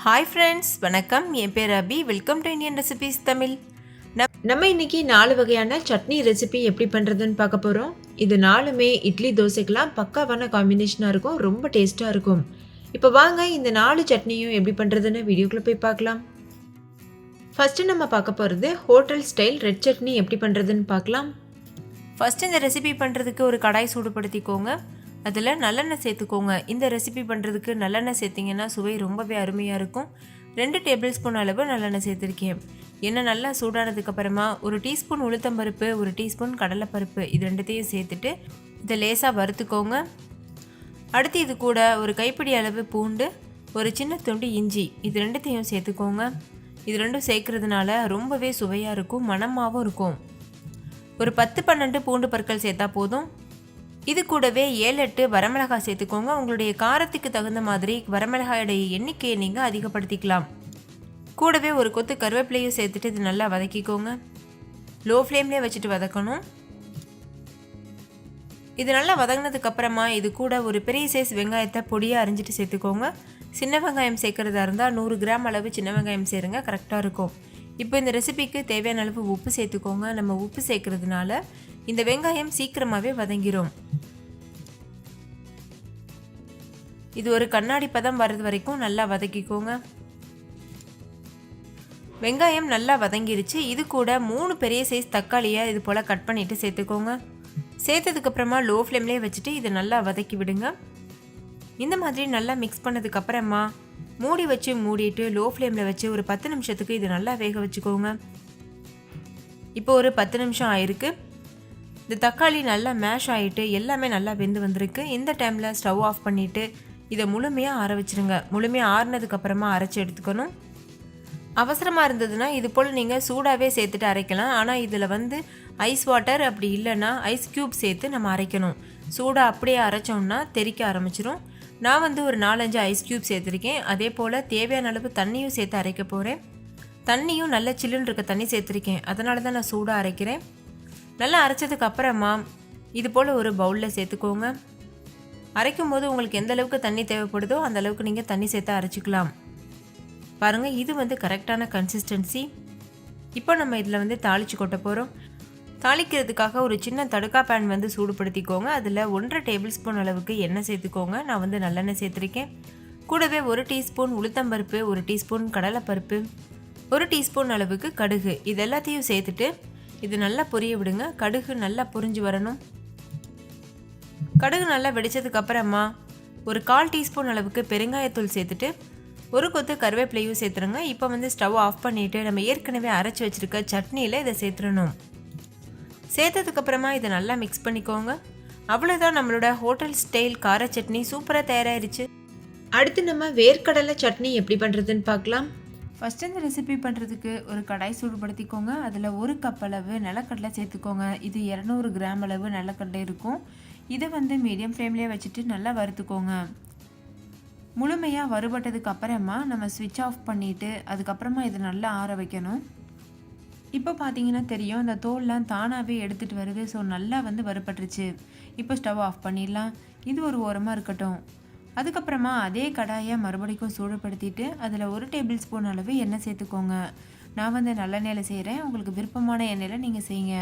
Hi friends, வணக்கம். என் பேர் Abhi. Welcome to Indian recipes Tamil. நம்ம இன்னைக்கு 4 வகையான சட்னி ரெசிபி எப்படி பண்ணுறதுன்னு பார்க்க போகிறோம். இது 4மே இட்லி தோசைக்கெலாம் பக்காவான காம்பினேஷனாக இருக்கும், ரொம்ப டேஸ்ட்டாக இருக்கும். இப்போ வாங்க இந்த 4 சட்னியும் எப்படி பண்ணுறதுன்னு வீடியோக்குள்ளே போய் பார்க்கலாம். ஃபஸ்ட்டு நம்ம பார்க்க போகிறது ஹோட்டல் ஸ்டைல் ரெட் சட்னி எப்படி பண்ணுறதுன்னு பார்க்கலாம். ஃபஸ்ட்டு இந்த ரெசிபி பண்ணுறதுக்கு ஒரு கடாய் சூடுபடுத்திக்கோங்க. அதில் நல்லெண்ணெய் சேர்த்துக்கோங்க. இந்த ரெசிபி பண்ணுறதுக்கு நல்லெண்ணெய் சேர்த்திங்கன்னா சுவை ரொம்பவே அருமையாக இருக்கும். 2 டேபிள் ஸ்பூன் அளவு நல்லெண்ணெய் சேர்த்துருக்கேன். எண்ணெய் நல்லா சூடானதுக்கப்புறமா 1 டீஸ்பூன் உளுத்தம்பருப்பு, 1 டீஸ்பூன் கடலைப்பருப்பு, இது ரெண்டுத்தையும் சேர்த்துட்டு இதை லேசாக வறுத்துக்கோங்க. அடுத்து இது கூட ஒரு கைப்பிடி அளவு பூண்டு, ஒரு சின்ன துண்டு இஞ்சி, இது ரெண்டுத்தையும் சேர்த்துக்கோங்க. இது ரெண்டும் சேர்க்குறதுனால ரொம்பவே சுவையாக இருக்கும், மணமாகவும் இருக்கும். ஒரு 10-12 பூண்டு பற்கள் சேர்த்தா போதும். இது கூடவே 7-8 வரமிளகாய் சேர்த்துக்கோங்க. உங்களுடைய காரத்துக்கு தகுந்த மாதிரி வரமிளகாயோடைய எண்ணிக்கையை நீங்கள் அதிகப்படுத்திக்கலாம். கூடவே ஒரு கொத்து கருவேப்பிலையும் சேர்த்துட்டு இது நல்லா வதக்கிக்கோங்க. லோ ஃப்ளேம்லேயே வச்சுட்டு வதக்கணும். இது நல்லா வதங்கினதுக்கப்புறமா இது கூட ஒரு பெரிய சைஸ் வெங்காயத்தை பொடியாக அரிஞ்சிட்டு சேர்த்துக்கோங்க. சின்ன வெங்காயம் சேர்க்குறதா இருந்தால் 100 கிராம் அளவு சின்ன வெங்காயம் சேருங்க, கரெக்டாக இருக்கும். இப்போ இந்த ரெசிபிக்கு தேவையான அளவு உப்பு சேர்த்துக்கோங்க. நம்ம உப்பு சேர்க்கறதுனால இந்த வெங்காயம் சீக்கிரமாகவே வதங்கிடும். இது ஒரு கண்ணாடி பதம் வர்றது வரைக்கும் நல்லா வதக்கிக்கோங்க. வெங்காயம் நல்லா வதங்கிருச்சு. இது கூட 3 பெரிய சைஸ் தக்காளியை இது போல் கட் பண்ணிவிட்டு சேர்த்துக்கோங்க. சேர்த்ததுக்கப்புறமா லோ ஃப்ளேம்லேயே வச்சுட்டு இதை நல்லா வதக்கி விடுங்க. இந்த மாதிரி நல்லா மிக்ஸ் பண்ணதுக்கப்புறமா மூடி வச்சு மூடிட்டு லோ ஃப்ளேமில் வச்சு ஒரு 10 நிமிஷத்துக்கு இது நல்லா வேக வச்சுக்கோங்க. இப்போ ஒரு 10 நிமிஷம் ஆயிருக்கு. இந்த தக்காளி நல்லா மேஷ் ஆகிட்டு எல்லாமே நல்லா வெந்து வந்திருக்கு. இந்த டைமில் ஸ்டவ் ஆஃப் பண்ணிவிட்டு இதை முழுமையாக ஆற வச்சுருங்க. முழுமையாக ஆறினதுக்கப்புறமா அரைச்சி எடுத்துக்கணும். அவசரமாக இருந்ததுன்னா இது போல் நீங்கள் சூடாகவே சேர்த்துட்டு அரைக்கலாம். ஆனால் இதில் ஐஸ் வாட்டர் அப்படி இல்லைன்னா ஐஸ் க்யூப் சேர்த்து நம்ம அரைக்கணும். சூடாக அப்படியே அரைச்சோம்னா தெறிக்க ஆரம்பிச்சிடும். நான் ஒரு 4-5 ஐஸ் க்யூப் சேர்த்துருக்கேன். அதே போல் தேவையான அளவு தண்ணியும் சேர்த்து அரைக்க போகிறேன். தண்ணியும் நல்ல சில்லுன்னு இருக்க தண்ணி சேர்த்துருக்கேன், அதனால தான் நான் சூடாக அரைக்கிறேன். நல்லா அரைச்சதுக்கு அப்புறமா இது போல் ஒரு பவுலில் சேர்த்துக்கோங்க. அரைக்கும் போது உங்களுக்கு எந்த அளவுக்கு தண்ணி தேவைப்படுதோ அந்த அளவுக்கு நீங்கள் தண்ணி சேர்த்து அரைச்சிக்கலாம். பாருங்கள், இது கரெக்டான கன்சிஸ்டன்சி. இப்போ நம்ம இதில் தாளித்து கொட்ட போகிறோம். தாளிக்கிறதுக்காக ஒரு சின்ன தடுக்கா பேன் சூடுபடுத்திக்கோங்க. அதில் 1.5 டேபிள் ஸ்பூன் அளவுக்கு எண்ணெய் சேர்த்துக்கோங்க. நான் நல்லெண்ணெய் சேர்த்துருக்கேன். கூடவே 1 டீஸ்பூன் உளுத்தம்பருப்பு, 1 டீஸ்பூன் கடலைப்பருப்பு, 1 டீஸ்பூன் அளவுக்கு கடுகு, இது எல்லாத்தையும் சேர்த்துட்டு இது நல்லா பொரிய விடுங்க. கடுகு நல்லா பொரிஞ்சு வரணும். கடுகு நல்லா வெடிச்சதுக்கு அப்புறமா ஒரு 1/4 டீஸ்பூன் அளவுக்கு பெருங்காயத்தூள் சேர்த்துட்டு ஒரு கொத்து கருவேப்பிலையும் சேர்த்துருங்க. இப்போ ஸ்டவ் ஆஃப் பண்ணிவிட்டு நம்ம ஏற்கனவே அரைச்சி வச்சுருக்க சட்னியில் இதை சேர்த்துடணும். சேர்த்ததுக்கப்புறமா இதை நல்லா மிக்ஸ் பண்ணிக்கோங்க. அவ்வளோதான், நம்மளோட ஹோட்டல் ஸ்டைல் கார சட்னி சூப்பராக தயாராகிருச்சு. அடுத்து நம்ம வேர்க்கடலை சட்னி எப்படி பண்ணுறதுன்னு பார்க்கலாம். ஃபஸ்ட்டு இந்த ரெசிபி பண்ணுறதுக்கு ஒரு கடாய் சூடுபடுத்திக்கோங்க. அதில் 1 கப் அளவு நிலக்கடலை சேர்த்துக்கோங்க. இது 200 கிராம் அளவு நிலக்கடலை இருக்கும். இதை மீடியம் ஃப்ளேம்லேயே வச்சுட்டு நல்லா வறுத்துக்கோங்க. முழுமையாக வறுபட்டதுக்கு அப்புறமா நம்ம ஸ்விட்ச் ஆஃப் பண்ணிவிட்டு அதுக்கப்புறமா இதை நல்லா ஆற வைக்கணும். இப்போ பார்த்தீங்கன்னா தெரியும், இந்த தோல்லாம் தானாகவே எடுத்துகிட்டு வருது. ஸோ நல்லா வறுபட்டுருச்சு. இப்போ ஸ்டவ் ஆஃப் பண்ணிடலாம். இது ஒரு ஓரமாக இருக்கட்டும். அதுக்கப்புறமா அதே கடாயை மறுபடிக்கும் சூடுபடுத்திட்டு அதில் 1 டேபிள் ஸ்பூன் அளவு எண்ணெய் சேர்த்துக்கோங்க. நான் நல்லெண்ணெயில் செய்கிறேன், உங்களுக்கு விருப்பமான எண்ணெயில் நீங்கள் செய்யுங்க.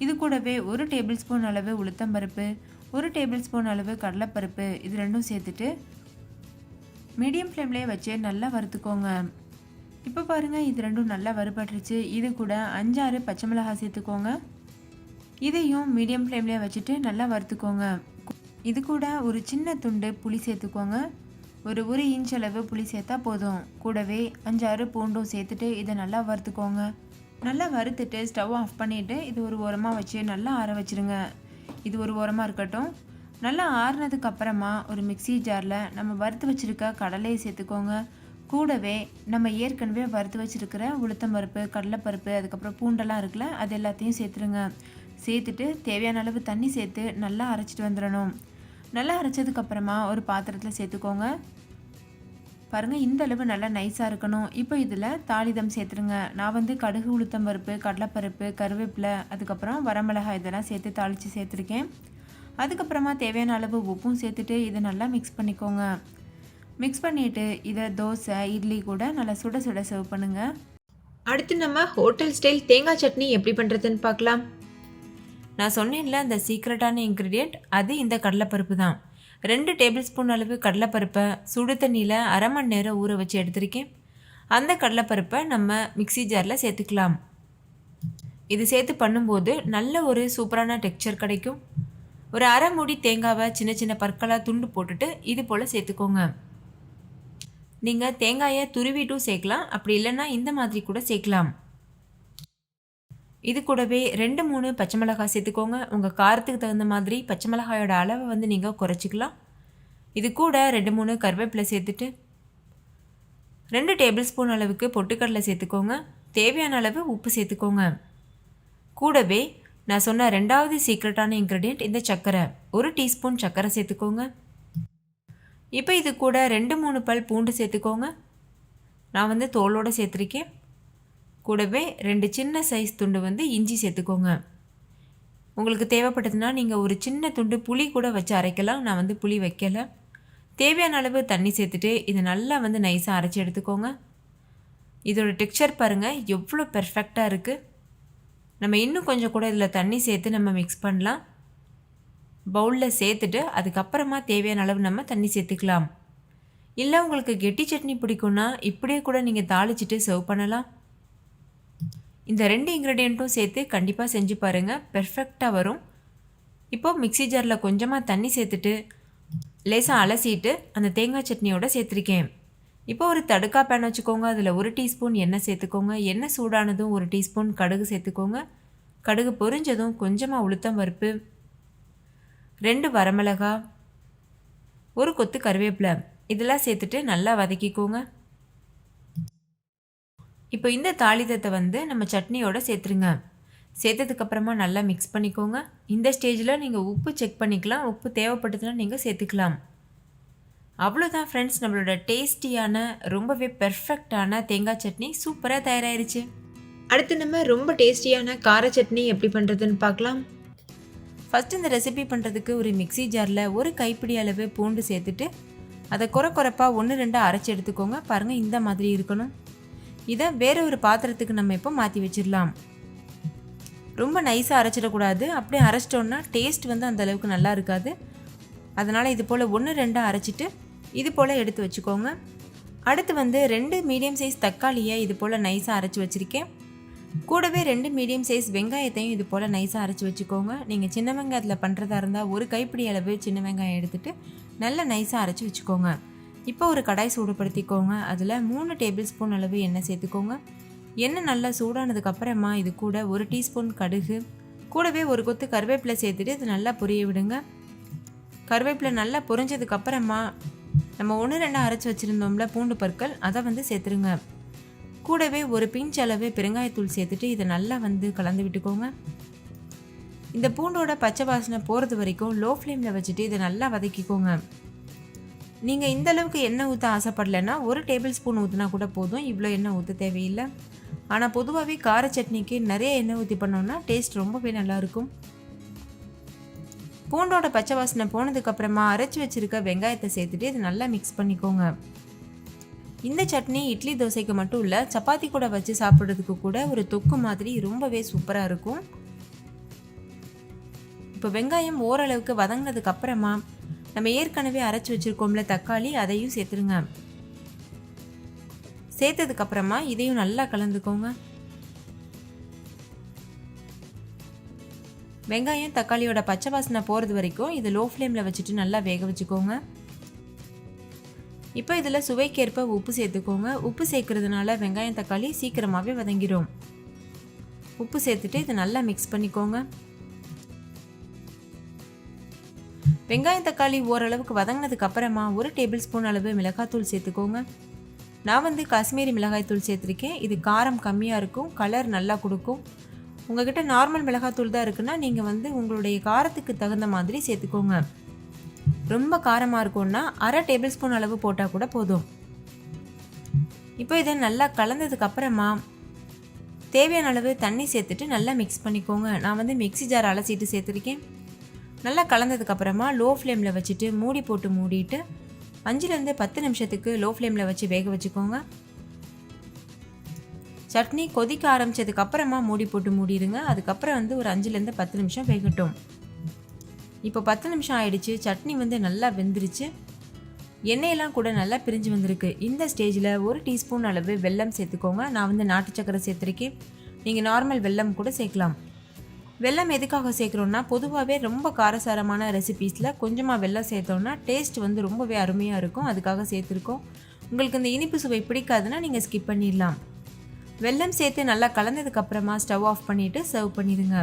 இது கூடவே 1 டேபிள் ஸ்பூன் அளவு உளுத்தம்பருப்பு, 1 டேபிள் ஸ்பூன் அளவு கடலைப்பருப்பு, இது ரெண்டும் சேர்த்துட்டு மீடியம் ஃப்ளேம்லேயே வச்சு நல்லா வறுத்துக்கோங்க. இப்போ பாருங்கள், இது ரெண்டும் நல்லா வறுபட்டுருச்சு. இது கூட 5-6 பச்சை மிளகாய் சேர்த்துக்கோங்க. இதையும் மீடியம் ஃப்ளேம்லேயே வச்சுட்டு நல்லா வறுத்துக்கோங்க. இது கூட ஒரு சின்ன துண்டு புளி சேர்த்துக்கோங்க. ஒரு 1 இன்ச் அளவு புளி சேர்த்தா போதும். கூடவே 5-6 பூண்டும் சேர்த்துட்டு இதை நல்லா வறுத்துக்கோங்க. நல்லா வறுத்துட்டு ஸ்டவ் ஆஃப் பண்ணிவிட்டு இது ஒரு ஓரமாக வச்சு நல்லா ஆற வச்சுருங்க. இது ஒரு ஓரமாக இருக்கட்டும். நல்லா ஆறுனதுக்கு அப்புறமா ஒரு மிக்ஸி ஜாரில் நம்ம வறுத்து வச்சுருக்க கடலையை சேர்த்துக்கோங்க. கூடவே நம்ம ஏற்கனவே வறுத்து வச்சுருக்கிற உளுத்தம்பருப்பு, கடலைப்பருப்பு, அதுக்கப்புறம் பூண்டெல்லாம் இருக்குல்ல, அது எல்லாத்தையும் சேர்த்துருங்க. சேர்த்துட்டு தேவையான அளவு தண்ணி சேர்த்து நல்லா அரைச்சிட்டு வந்துடணும். நல்லா அரைச்சதுக்கப்புறமா ஒரு பாத்திரத்தில் சேர்த்துக்கோங்க. பாருங்கள், இந்த அளவு நல்லா நைஸாக இருக்கணும். இப்போ இதில் தாளிதம் சேர்த்துருங்க. நான் கடுகு, உளுத்தம்பருப்பு, கடலைப்பருப்பு, கருவேப்பிலை, அதுக்கப்புறம் வரமிளகாய் இதெல்லாம் சேர்த்து தாளித்து சேர்த்துருக்கேன். அதுக்கப்புறமா தேவையான அளவு உப்பும் சேர்த்துட்டு இதை நல்லா மிக்ஸ் பண்ணிக்கோங்க. மிக்ஸ் பண்ணிவிட்டு இதை தோசை இட்லி கூட நல்லா சுட சுட சர்வ் பண்ணுங்கள். அடுத்து நம்ம ஹோட்டல் ஸ்டைல் தேங்காய் சட்னி எப்படி பண்ணுறதுன்னு பார்க்கலாம். நான் சொன்னேன்ல அந்த சீக்ரெட்டான இன்க்ரீடியண்ட் அது இந்த கடலைப்பருப்பு தான். 2 டேபிள் ஸ்பூன் அளவு கடலைப்பருப்பை சுடு தண்ணியில் அரை மணி நேரம் ஊற வச்சு எடுத்திருக்கேன். அந்த கடலைப்பருப்பை நம்ம மிக்ஸி ஜாரில் சேர்த்துக்கலாம். இது சேர்த்து பண்ணும்போது நல்ல ஒரு சூப்பரான டெக்ஸ்சர் கிடைக்கும். ஒரு அரை மூடி தேங்காவை சின்ன சின்ன பற்களாக துண்டு போட்டுட்டு இது போல் சேர்த்துக்கோங்க. நீங்கள் தேங்காயை துருவிட்டும் சேர்க்கலாம், அப்படி இல்லைன்னா இந்த மாதிரி கூட சேர்க்கலாம். இது கூடவே 2-3 பச்சை மிளகாய் சேர்த்துக்கோங்க. உங்கள் காரத்துக்கு தகுந்த மாதிரி பச்சை மிளகாயோட அளவை வந்து நீங்கள் குறைச்சிக்கலாம். இது கூட 2-3 கருவேப்பிலை சேர்த்துட்டு 2 டேபிள் ஸ்பூன் அளவுக்கு பொட்டுக்கடலை சேர்த்துக்கோங்க. தேவையான அளவு உப்பு சேர்த்துக்கோங்க. கூடவே நான் சொன்ன 2வது சீக்ரெட்டான இன்க்ரீடியண்ட் இந்த சர்க்கரை, 1 டீஸ்பூன் சர்க்கரை சேர்த்துக்கோங்க. இப்போ இது கூட 2-3 பல் பூண்டு சேர்த்துக்கோங்க. நான் வந்து தோலோடு சேர்த்துருக்கேன். கூடவே 2 சின்ன சைஸ் துண்டு வந்து இஞ்சி சேர்த்துக்கோங்க. உங்களுக்கு தேவைப்பட்டதுன்னா நீங்கள் ஒரு சின்ன துண்டு புளி கூட வச்சு அரைக்கலாம். நான் வந்து புளி வைக்கலை. தேவையான அளவு தண்ணி சேர்த்துட்டு இதை நல்லா வந்து நைஸாக அரைச்சி எடுத்துக்கோங்க. இதோட டெக்ஸ்சர் பாருங்கள் எவ்வளோ பெர்ஃபெக்டாக இருக்குது. நம்ம இன்னும் கொஞ்சம் கூட இதில் தண்ணி சேர்த்து நம்ம மிக்ஸ் பண்ணலாம். பவுலில் சேர்த்துட்டு அதுக்கப்புறமா தேவையான அளவு நம்ம தண்ணி சேர்த்துக்கலாம். இல்லை உங்களுக்கு கெட்டி சட்னி பிடிக்கும்னா இப்படியே கூட நீங்கள் தாளிச்சிட்டு சர்வ் பண்ணலாம். இந்த 2 இன்க்ரீடியண்ட்டும் சேர்த்து கண்டிப்பாக செஞ்சு பாருங்கள், பெர்ஃபெக்டாக வரும். இப்போது மிக்ஸி ஜாரில் கொஞ்சமாக தண்ணி சேர்த்துட்டு லேசாக அலசிட்டு அந்த தேங்காய் சட்னியோடு சேர்த்துருக்கேன். இப்போ ஒரு தடுக்கா பேன் வச்சுக்கோங்க. அதில் 1 டீஸ்பூன் எண்ணெய் சேர்த்துக்கோங்க. எண்ணெய் சூடானதும் 1 டீஸ்பூன் கடுகு சேர்த்துக்கோங்க. கடுகு பொரிஞ்சதும் கொஞ்சமாக உளுத்தம் பருப்பு, 2 வரமிளகா, 1 கொத்து கருவேப்பிலை இதெல்லாம் சேர்த்துட்டு நல்லா வதக்கிக்கோங்க. இப்போ இந்த தாளிதத்தை வந்து நம்ம சட்னியோட சேர்த்துருங்க. சேர்த்ததுக்கப்புறமா நல்லா மிக்ஸ் பண்ணிக்கோங்க. இந்த ஸ்டேஜில் நீங்கள் உப்பு செக் பண்ணிக்கலாம். உப்பு தேவைப்பட்டதுன்னா நீங்கள் சேர்த்துக்கலாம். அவ்வளோதான் ஃப்ரெண்ட்ஸ், நம்மளோட டேஸ்டியான ரொம்பவே பெர்ஃபெக்டான தேங்காய் சட்னி சூப்பராக தயாராகிருச்சு. அடுத்து நம்ம ரொம்ப டேஸ்டியான கார சட்னி எப்படி பண்ணுறதுன்னு பார்க்கலாம். ஃபஸ்ட்டு இந்த ரெசிபி பண்ணுறதுக்கு ஒரு மிக்ஸி ஜாரில் 1 கைப்பிடி அளவு பூண்டு சேர்த்துட்டு அதை குறைப்பாக 1-2 அரைச்சி எடுத்துக்கோங்க. பாருங்கள் இந்த மாதிரி இருக்கணும். இதை வேறு ஒரு பாத்திரத்துக்கு நம்ம இப்போ மாற்றி வச்சிடலாம். ரொம்ப நைஸாக அரைச்சிடக்கூடாது. அப்படியே அரைச்சிட்டோன்னா டேஸ்ட் வந்து அந்தளவுக்கு நல்லா இருக்காது. அதனால் இது போல் 1-2 அரைச்சிட்டு இது போல் எடுத்து வச்சுக்கோங்க. அடுத்து வந்து 2 மீடியம் சைஸ் தக்காளியை இது போல் நைஸாக அரைச்சி வச்சுருக்கேன். கூடவே 2 மீடியம் சைஸ் வெங்காயத்தையும் இது போல் நைஸாக அரைச்சி வச்சுக்கோங்க. நீங்கள் சின்ன வெங்காயத்தில் பண்ணுறதா இருந்தால் 1 கைப்பிடி அளவு சின்ன வெங்காயம் எடுத்துகிட்டு நல்லா நைஸாக அரைச்சி வச்சுக்கோங்க. இப்போ ஒரு கடாய் சூடுபடுத்திக்கோங்க. அதில் 3 டேபிள் ஸ்பூன் அளவு எண்ணெய் சேர்த்துக்கோங்க. எண்ணெய் நல்லா சூடானதுக்கப்புறமா இது கூட 1 டீஸ்பூன் கடுகு, கூடவே 1 கொத்து கருவேப்பிலை சேர்த்துட்டு இது நல்லா பொரிய விடுங்க. கருவேப்பிலை நல்லா பொரிஞ்சதுக்கப்புறமா நம்ம 1-2 அரைச்சி வச்சுருந்தோம்ல பூண்டு பற்கள் அதை வந்து சேர்த்துருங்க. கூடவே ஒரு பிஞ்ச் அளவு பெருங்காயத்தூள் சேர்த்துட்டு இதை நல்லா வந்து கலந்து விட்டுக்கோங்க. இந்த பூண்டோட பச்சை வாசனை போகிறது வரைக்கும் லோ ஃப்ளேமில் வச்சுட்டு இதை நல்லா வதக்கிக்கோங்க. நீங்கள் இந்த அளவுக்கு எண்ணெய் ஊற்ற ஆசைப்படலைன்னா 1 டேபிள் ஸ்பூன் ஊற்றினா கூட போதும். இவ்வளோ எண்ணெய் ஊற்ற தேவையில்லை. ஆனால் பொதுவாகவே கார சட்னிக்கு நிறைய எண்ணெய் ஊற்றி பண்ணோம்னா டேஸ்ட் ரொம்பவே நல்லாயிருக்கும். பூண்டோட பச்சை வாசனை போனதுக்கப்புறமா அரைச்சி வச்சுருக்க வெங்காயத்தை சேர்த்துட்டு இது நல்லா மிக்ஸ் பண்ணிக்கோங்க. இந்த சட்னி இட்லி தோசைக்கு மட்டும் இல்லை, சப்பாத்தி கூட வச்சு சாப்பிட்றதுக்கு கூட ஒரு தொக்கு மாதிரி ரொம்பவே சூப்பராக இருக்கும். இப்போ வெங்காயம் ஓரளவுக்கு வதங்கினதுக்கு அப்புறமா நம்ம ஏற்கனவே அரைச்சி வச்சுருக்கோம்ல தக்காளி அதையும் சேர்த்துருங்க. சேர்த்ததுக்கப்புறமா இதையும் நல்லா கலந்துக்கோங்க. வெங்காயம் தக்காளியோட பச்சை வாசனை போகிறது வரைக்கும் இதை லோ ஃப்ளேமில் வச்சுட்டு நல்லா வேக வச்சுக்கோங்க. இப்போ இதில் சுவைக்கேற்ப உப்பு சேர்த்துக்கோங்க. உப்பு சேர்க்கறதுனால வெங்காயம் தக்காளி சீக்கிரமாகவே வதங்கிடும். உப்பு சேர்த்துட்டு இதை நல்லா மிக்ஸ் பண்ணிக்கோங்க. வெங்காயம் தக்காளி ஓரளவுக்கு வதங்கினதுக்கு அப்புறமா 1 டேபிள் ஸ்பூன் அளவு மிளகாய்த்தூள் சேர்த்துக்கோங்க. நான் வந்து காஷ்மீரி மிளகாய்த்தூள் சேர்த்துருக்கேன். இது காரம் கம்மியாக இருக்கும், கலர் நல்லா கொடுக்கும். உங்கள்கிட்ட நார்மல் மிளகாய்த்தூள் தான் இருக்குன்னா நீங்கள் வந்து உங்களுடைய காரத்துக்கு தகுந்த மாதிரி சேர்த்துக்கோங்க. ரொம்ப காரமாக இருக்கும்னா அரை டேபிள் ஸ்பூன் அளவு போட்டால் கூட போதும். இப்போ இதை நல்லா கலந்ததுக்கு அப்புறமா தேவையான அளவு தண்ணி சேர்த்துட்டு நல்லா மிக்ஸ் பண்ணிக்கோங்க. நான் வந்து மிக்ஸி ஜார் அலசிட்டு சேர்த்துருக்கேன். நல்லா கலந்ததுக்கப்புறமா லோ ஃப்ளேமில் வச்சுட்டு மூடி போட்டு மூடிட்டு 5லேருந்து 10 நிமிஷத்துக்கு லோ ஃப்ளேமில் வச்சு வேக வச்சுக்கோங்க. சட்னி கொதிக்க ஆரம்பித்ததுக்கு அப்புறமா மூடி போட்டு மூடிடுங்க. அதுக்கப்புறம் ஒரு 5லேருந்து 10 நிமிஷம் வேகட்டும். இப்போ 10 நிமிஷம் ஆயிடுச்சு. சட்னி நல்லா வெந்துருச்சு. எண்ணெயெல்லாம் கூட நல்லா பிரிஞ்சு வந்திருக்கு. இந்த ஸ்டேஜில் 1 டீஸ்பூன் அளவு வெல்லம் சேர்த்துக்கோங்க. நான் நாட்டு சக்கரை சேர்த்துருக்கேன். நீங்கள் நார்மல் வெல்லம் கூட சேர்க்கலாம். வெல்லம் எதுக்காக சேர்க்குறோன்னா, பொதுவாகவே ரொம்ப காரசாரமான ரெசிபீஸில் கொஞ்சமாக வெல்லம் சேர்த்தோன்னா டேஸ்ட் ரொம்பவே அருமையாக இருக்கும். அதுக்காக சேர்த்துருக்கோம். உங்களுக்கு இந்த இனிப்பு சுவை பிடிக்காதுன்னா நீங்கள் ஸ்கிப் பண்ணிடலாம். வெல்லம் சேர்த்து நல்லா கலந்ததுக்கப்புறமா ஸ்டவ் ஆஃப் பண்ணிவிட்டு சர்வ் பண்ணிடுங்க.